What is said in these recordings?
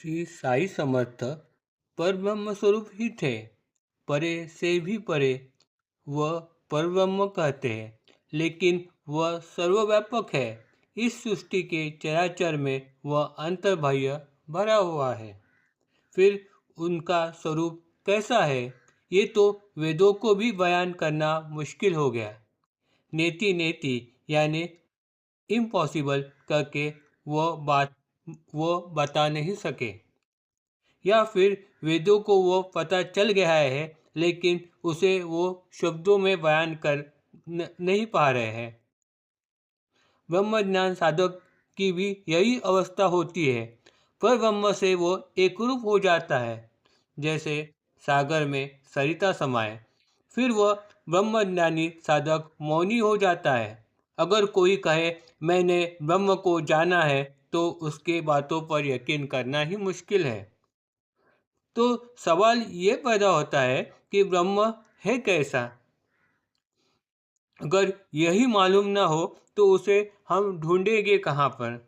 श्री साई समर्थ परब्रह्म स्वरूप ही थे। परे से भी परे वह परब्रह्म कहते हैं, लेकिन वह सर्वव्यापक है। इस सृष्टि के चराचर में वह अंतर्बाह्य भरा हुआ है। फिर उनका स्वरूप कैसा है, ये तो वेदों को भी बयान करना मुश्किल हो गया। नेति नेति यानी इम्पॉसिबल करके वो बता नहीं सके, या फिर वेदों को वो पता चल गया है लेकिन उसे वो शब्दों में बयान कर नहीं पा रहे हैं। ब्रह्म ज्ञान साधक की भी यही अवस्था होती है। पर ब्रह्म से वो एकरूप हो जाता है, जैसे सागर में सरिता समाए। फिर वह ब्रह्मज्ञानी साधक मौनी हो जाता है। अगर कोई कहे मैंने ब्रह्म को जाना है, तो उसके बातों पर यकीन करना ही मुश्किल है। तो सवाल ये पैदा होता है कि ब्रह्म है कैसा। अगर यही मालूम ना हो तो उसे हम ढूंढेंगे कहाँ पर।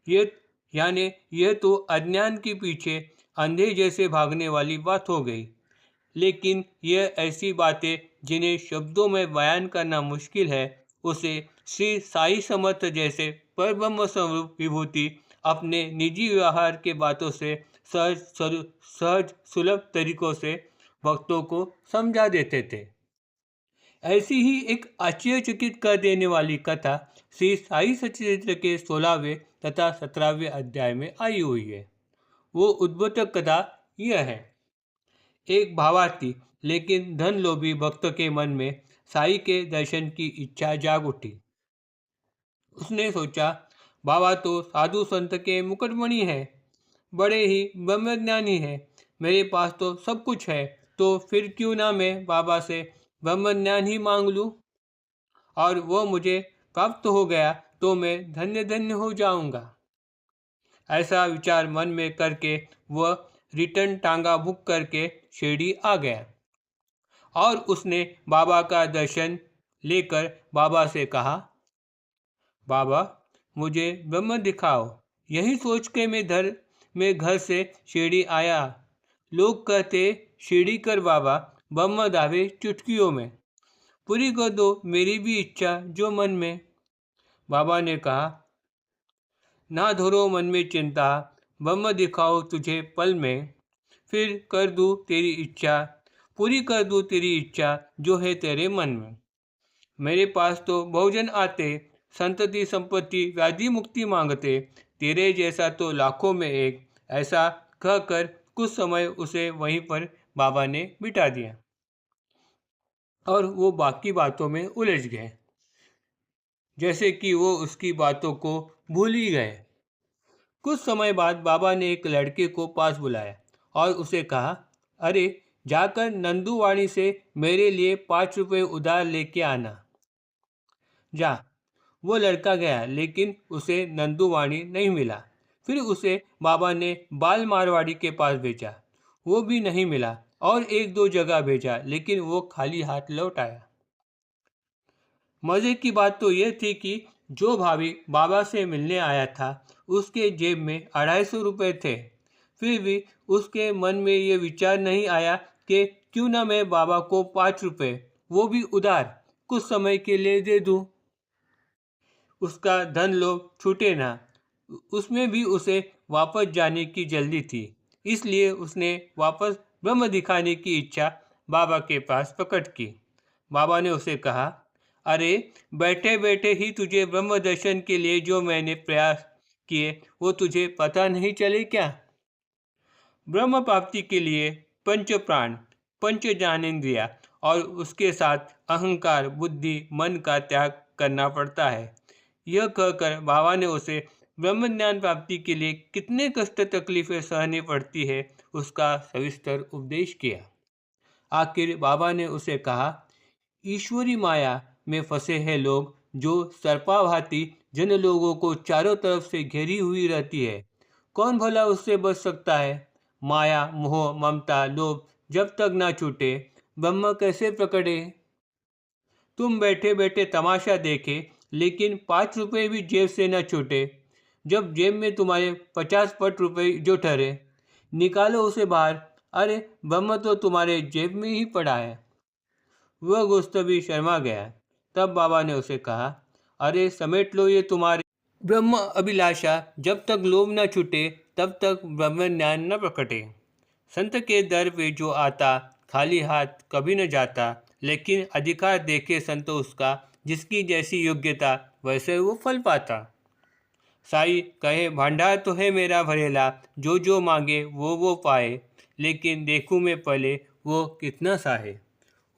ये यानी यह तो अज्ञान के पीछे अंधे जैसे भागने वाली बात हो गई। लेकिन यह ऐसी बातें जिन्हें शब्दों में बयान करना मुश्किल है, उसे श्री साई समर्थ जैसे परब्रह्म स्वरूप विभूति अपने निजी व्यवहार के बातों से सहज सुलभ तरीकों से भक्तों को समझा देते थे। ऐसी ही एक आश्चर्यचकित कर देने वाली कथा श्री साई सच्चित्र के 16वें तथा 17वें अध्याय में आई हुई है। वो उद्भुत कथा यह है। एक भावार्थी लेकिन धन लोभी भक्त के मन में साई के दर्शन की इच्छा जाग उठी। उसने सोचा, बाबा तो साधु संत के मुकुटमणि है, बड़े ही ब्रह्मज्ञानी है। मेरे पास तो सब कुछ है, तो फिर क्यों ना मैं बाबा से ब्रह्मज्ञान ही मांग लूँ, और वो मुझे प्राप्त हो गया तो मैं धन्य धन्य हो जाऊंगा। ऐसा विचार मन में करके वह रिटर्न टांगा बुक करके शिरडी आ गया और उसने बाबा का दर्शन लेकर बाबा से कहा, बाबा मुझे ब्रह्म दिखाओ। यही सोच के मैं घर से शिरडी आया। लोग कहते शिरडी कर बाबा, ब्रह्म दावे चुटकियों में, पूरी कर दो मेरी भी इच्छा जो मन में। बाबा ने कहा, ना धरो मन में चिंता, ब्रह्म दिखाओ तुझे पल में। फिर कर दूँ तेरी इच्छा, पूरी कर दूँ तेरी इच्छा जो है तेरे मन में। मेरे पास तो बहुजन आते, संतति संपत्ति व्याधि मुक्ति मांगते, तेरे जैसा तो लाखों में एक। ऐसा कहकर कुछ समय उसे वहीं पर बाबा ने बिठा दिया और वो बाकी बातों में उलझ गए, जैसे कि वो उसकी बातों को भूल ही गए। कुछ समय बाद बाबा ने एक लड़के को पास बुलाया और उसे कहा, अरे जाकर नंदूवाणी से मेरे लिए 5 रुपये उधार लेके आना। जा। वो लड़का गया, लेकिन उसे नंदूवाणी नहीं मिला। फिर उसे बाबा ने बाल मारवाड़ी के पास भेजा, वो भी नहीं मिला, और एक दो जगह भेजा, लेकिन वो खाली हाथ लौट आया। मज़े की बात तो यह थी कि जो भाभी बाबा से मिलने आया था, उसके जेब में 250 रुपये थे। फिर भी उसके मन में ये विचार नहीं आया कि क्यों ना मैं बाबा को 5 रुपये, वो भी उधार, कुछ समय के लिए दे दूं। उसका धन लोभ छूटे ना। उसमें भी उसे वापस जाने की जल्दी थी, इसलिए उसने वापस ब्रह्म दिखाने की इच्छा बाबा के पास प्रकट की। बाबा ने उसे कहा, अरे बैठे बैठे ही तुझे ब्रह्म दर्शन के लिए जो मैंने प्रयास किए, वो तुझे पता नहीं चले क्या? ब्रह्म प्राप्ति के लिए पंच प्राण, पंच ज्ञानेंद्रिया और उसके साथ अहंकार, बुद्धि, मन का त्याग करना पड़ता है। यह कहकर बाबा ने उसे ब्रह्मज्ञान प्राप्ति के लिए कितने कष्ट तकलीफें सहनी पड़ती है, उसका सविस्तर उपदेश किया। आखिर बाबा ने उसे कहा, ईश्वरी माया में फंसे हैं लोग, जो सर्पाभाती जन लोगों को चारों तरफ से घेरी हुई रहती है। कौन भला उससे बच सकता है? माया, मोह, ममता, लोभ जब तक ना छूटे, ब्रह्म कैसे प्रकटे? तुम बैठे बैठे तमाशा देखे, लेकिन 5 रुपये भी जेब से न छूटे। जब जेब में तुम्हारे 50 पट रुपए जो ठहरे, निकालो उसे बाहर। अरे ब्रह्म तो तुम्हारे जेब में ही पड़ा है। वह गुस्तवी शर्मा गया। तब बाबा ने उसे कहा, अरे समेट लो ये तुम्हारे ब्रह्म अभिलाषा। जब तक लोभ न छूटे तब तक ब्रह्म ज्ञान न प्रकटे। संत के दर पे जो आता खाली हाथ कभी न जाता, लेकिन अधिकार देखे संत उसका, जिसकी जैसी योग्यता वैसे वो फल पाता। साई कहे, भंडार तो है मेरा भरेला, जो जो मांगे वो पाए, लेकिन देखूं मैं पहले वो कितना सा है।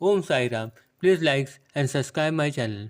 Om Sai Ram. Please like and subscribe my channel.